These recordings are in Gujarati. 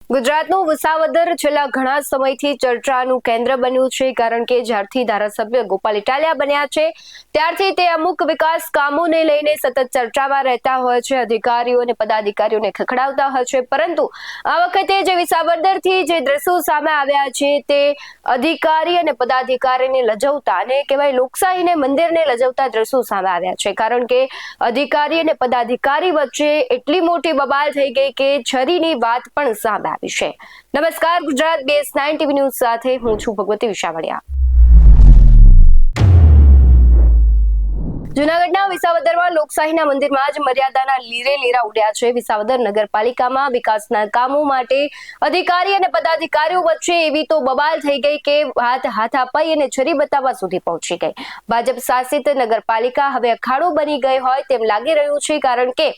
ગુજરાતનું વિસાવદર છેલ્લા ઘણા સમયથી ચર્ચાનું કેન્દ્ર બન્યું છે, કારણ કે જ્યારથી ધારાસભ્ય ગોપાલ ઇટાલિયા બન્યા છે ત્યારથી તે અમુક વિકાસ કામોને લઈને સતત ચર્ચામાં રહેતા હોય છે, અધિકારીઓ અને પદાધિકારીઓને ખખડાવતા હોય છે. પરંતુ આ વખતે જે વિસાવદરથી જે દ્રશ્યો સામે આવ્યા છે તે અધિકારી અને પદાધિકારીને લજવતા અને કહેવાય લોકશાહીને મંદિરને લજવતા દ્રશ્યો સામે આવ્યા છે, કારણ કે અધિકારી અને પદાધિકારી વચ્ચે એટલી મોટી બબાલ થઈ ગઈ કે છરીની વાત પણ સામે આવી છે. નમસ્કાર, ગુજરાત BS9 TV ન્યૂઝ સાથે હું છું ભગવતી વિશાવડિયા. જૂનાગઢના વિસાવદરમાં લોકશાહીના મંદિરમાં જ મર્યાદાના લીરે લીરા ઉડ્યા છે. વિસાવદર નગરપાલિકામાં વિકાસના કામો માટે અધિકારી અને પદાધિકારીઓ વચ્ચે એવી તો બબાલ થઈ ગઈ કે વાત હાથાપાઈ અને છરી બતાવવા સુધી પહોંચી ગઈ. ભાજપ શાસિત નગરપાલિકા હવે અખાડો બની ગઈ હોય તેમ લાગી રહ્યું છે, કારણ કે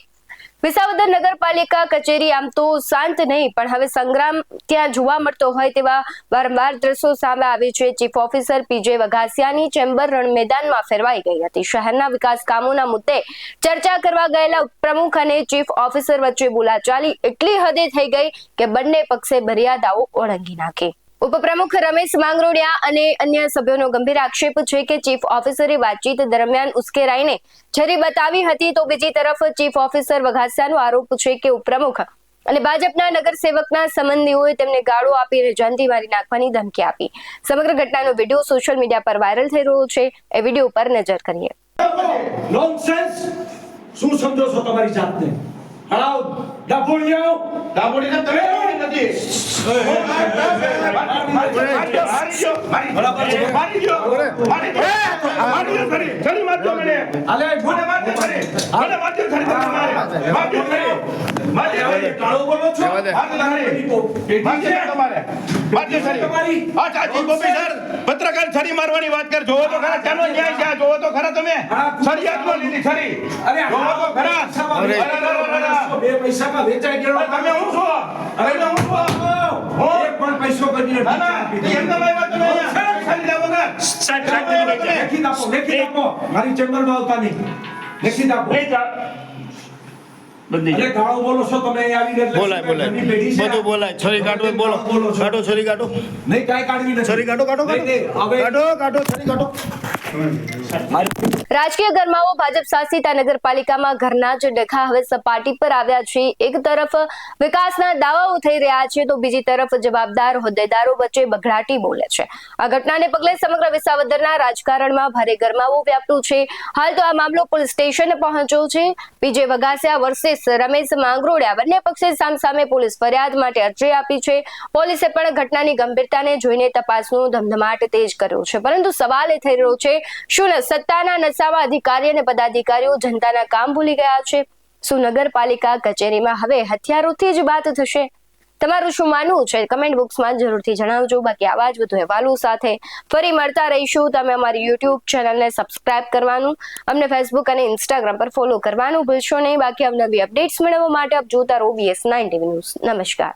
વિસાવદર નગરપાલિકા કચેરી આમ તો શાંત નહીં પણ હવે સંગ્રામ ત્યાં જોવા મળતો હોય તેવા વારંવાર દ્રશ્યો સામે આવે છે. ચીફ ઓફિસર PJ વઘાસિયાની ચેમ્બર રણ મેદાનમાં ફેરવાઈ ગઈ હતી. શહેરના વિકાસ કામોના મુદ્દે ચર્ચા કરવા ગયેલા ઉપપ્રમુખ અને ચીફ ઓફિસર વચ્ચે બોલાચાલી એટલી હદે થઈ ગઈ કે બંને પક્ષે મર્યાદાઓ ઓળંગી નાખી. ઉપપ્રમુખ રમેશ માંગરોડિયા અને અન્ય સભ્યોનો ગંભીર આક્ષેપ છે કે ચીફ ઓફિસરે વાતચીત દરમિયાન ઉશ્કેરાઈને છરી બતાવી હતી, તો બીજી તરફ ચીફ ઓફિસર વઘાસિયાનો આરોપ છે કે ઉપપ્રમુખ અને ભાજપના નગરસેવકના સંબંધીઓએ તેમને ગાળો આપી અને જાનથી મારી નાખવાની ધમકી આપી. સમગ્ર ઘટનાનો વિડીયો સોશિયલ મીડિયા પર વાયરલ થઈ રહ્યો છે. એ વિડીયો પર નજર કરીએ. નોનસેન્સ શું સમજો છો તમારી જાતને? હળાવ ડાબોડીને તમે નથી પત્રકાર છરી મારવાની વાત કર. જોવો તો ખરા ચાલો ન્યાય છે. જોવો તો ખરા તમે છરી હાથમાં લીધી છરી. જોવો તો ખરા બે પૈસામાં વેચાઈ ગયો. તમે હું છો? અરે હું છો. એક પણ પૈસો કરીને એમના ભાઈ તમે છરી લાવો ને. લેખી આપો. મારી ચેમ્બરમાં આવતા નહીં. લેખી આપો. અરે ગાળો બોલો છો તમે આવી એટલે બોલાય બધું બોલાય. છરી કાઢો બોલો. કાઢો છરી કાઢો. નહીં કાઈ કાઢવી નથી. છરી કાઢો છરી કાઢો. રાજકીય ગરમાવો ભાજપ શાસિત આ નગરપાલિકામાં ઘરના જ ડખા હવે સપાટી પર આવ્યા છે. એક તરફ વિકાસના દાવાઓ થઈ રહ્યા છે તો બીજી તરફ જવાબદાર હોદ્દેદારો વચ્ચે બઘડાટી બોલે છે. આ ઘટનાને પગલે સમગ્ર વિસાવદરના રાજકારણમાં ભારે ગરમાવો વ્યાપ્યું છે. હાલ તો આ મામલો પોલીસ સ્ટેશન પહોંચ્યો છે. PJ વઘાસિયા વર્સેસ રમેશ માંગરોડિયા બંને પક્ષે સામસામે પોલીસ ફરિયાદ માટે અરજી આપી છે. પોલીસે પણ ઘટનાની ગંભીરતાને જોઈને તપાસનો ધમધમાટ તેજ કર્યો છે. પરંતુ સવાલ એ થઈ રહ્યો છે, શું સત્તાના નશામાં અધિકારી અને પદાધિકારીઓ જનતાના કામ ભૂલી ગયા છે? શું નગરપાલિકા કચેરીમાં હવે હથિયારોથી જ વાત થશે? તમારું શું માનવું છે કમેન્ટ બોક્સમાં જરૂરથી જણાવજો. બાકી આવા જ વધુ અહેવાલો સાથે ફરી મળતા રહીશું. તમે અમારી YouTube ચેનલને સબસ્ક્રાઇબ કરવાનું, અમને Facebook અને Instagram પર ફોલો કરવાનું ભૂલશો નહીં. બાકી અવનવી અપડેટ્સ મેળવવા માટે આપ જોતા રહો BS9 TV ન્યૂઝ. નમસ્કાર.